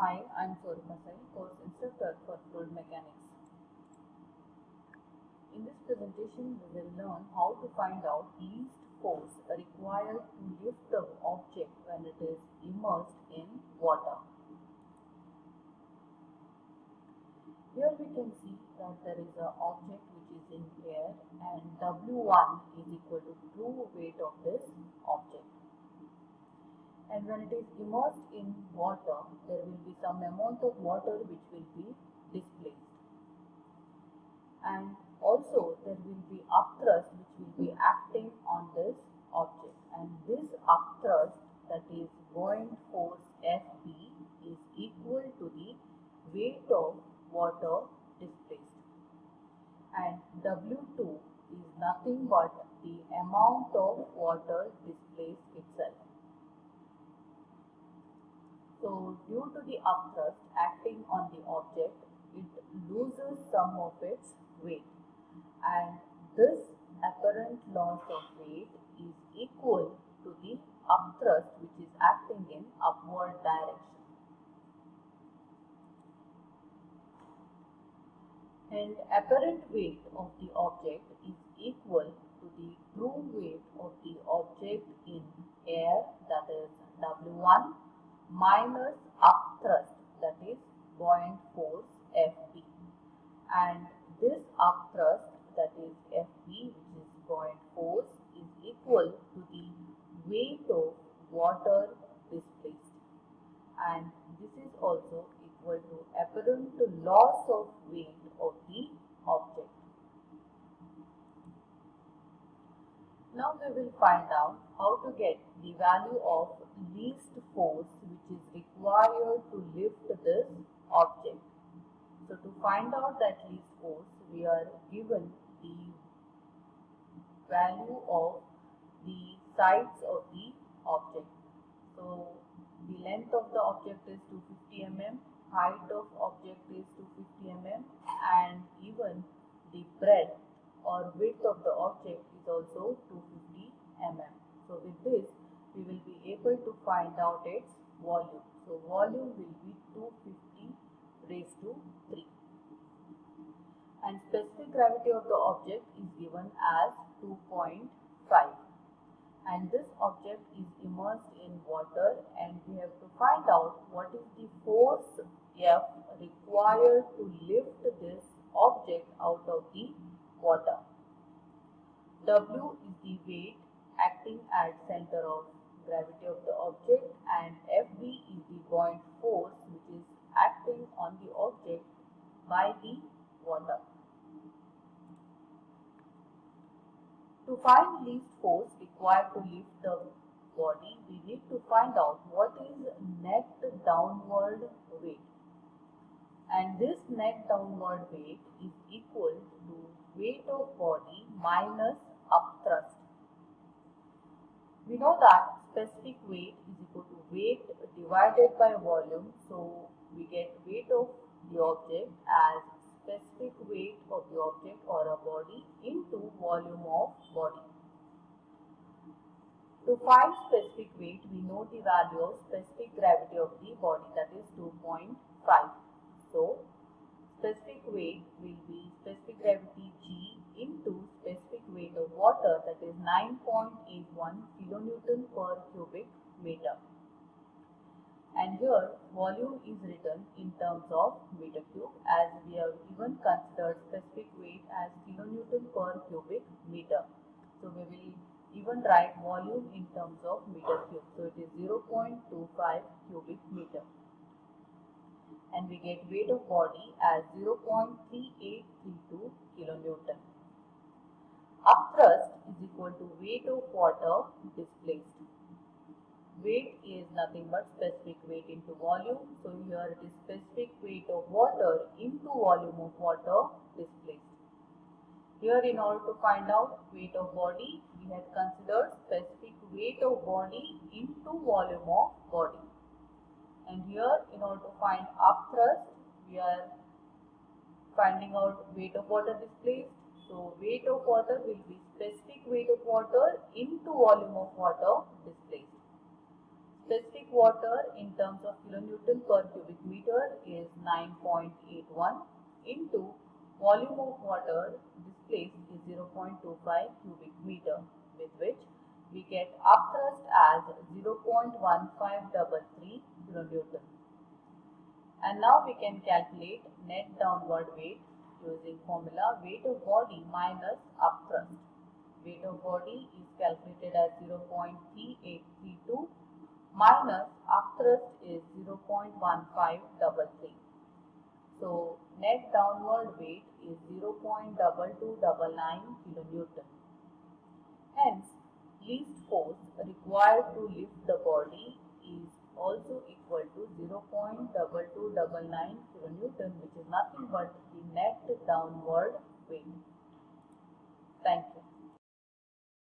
Hi, I'm Sorupasai, course instructor for fluid mechanics. In this presentation, we will learn how to find out least force required to lift the object when it is immersed in water. Here we can see that there is an object which is in air and W1 is equal to true weight of this object. And when it is immersed in water, there will be some amount of water which will be displaced. And also there will be upthrust which will be acting on this object, and this upthrust, that is buoyant force Fb, is equal to the weight of water displaced, and W2 is nothing but the amount of water displaced itself. So due to the upthrust acting on the object, it loses some of its weight, and this apparent loss of weight is equal to the upthrust which is acting in upward direction. And apparent weight of the object is equal to the true weight of the object in air, that is W1, minus upthrust, that is buoyant force Fb, and this upthrust, that is Fb, which is buoyant force, is equal to the weight of water displaced, and this is also equal to apparent loss of weight of the object. Now we will find out how to get the value of least force which is required to lift this object. So to find out that least force, we are given the value of the sides of the object. So the length of the object is 250 mm, height of object is 250 mm, and even the breadth or width of the object is also 250 mm. So with this, we will be able to find out its volume. So volume will be 250 raised to 3. And specific gravity of the object is given as 2.5. And this object is immersed in water, and we have to find out what is the force F required to lift this object out of the water. W is the weight acting at center of gravity of the object, and Fb is the buoyant force which is acting on the object by the water. To find least force required to lift the body, we need to find out what is net downward weight. And this net downward weight is equal to weight of body minus upthrust. We know that specific weight is equal to weight divided by volume. So we get weight of the object as specific weight of the object or a body into volume of body. To find specific weight, we know the value of specific gravity of the body, that is 2.5. So specific weight will be specific gravity G into specific weight of water, that is 9.81 kilonewton per cubic meter. And here volume is written in terms of meter cube, as we have even considered specific weight as kilonewton per cubic meter. So we will even write volume in terms of meter cube. So it is 0.25 cubic meter. And we get weight of body as 0.3832 kilonewton. Upthrust is equal to weight of water displaced. Weight is nothing but specific weight into volume. So here it is specific weight of water into volume of water displaced. Here, in order to find out weight of body, we had considered specific weight of body into volume of body. And here, in order to find upthrust, we are finding out weight of water displaced. So weight of water will be specific weight of water into volume of water displaced. Specific water in terms of kilonewton per cubic meter is 9.81 into volume of water displaced is 0.25 cubic meter, with which we get upthrust as 0.1533 kilonewton. And now we can calculate net downward weight using formula weight of body minus upthrust. Weight of body is calculated as 0.3832 minus upthrust is 0.1533. So net downward weight is 0.2299 kilonewton. Hence, least force required to lift the body is also equal to 0.2299 kilonewton, which is nothing but the net downward weight. Thank you.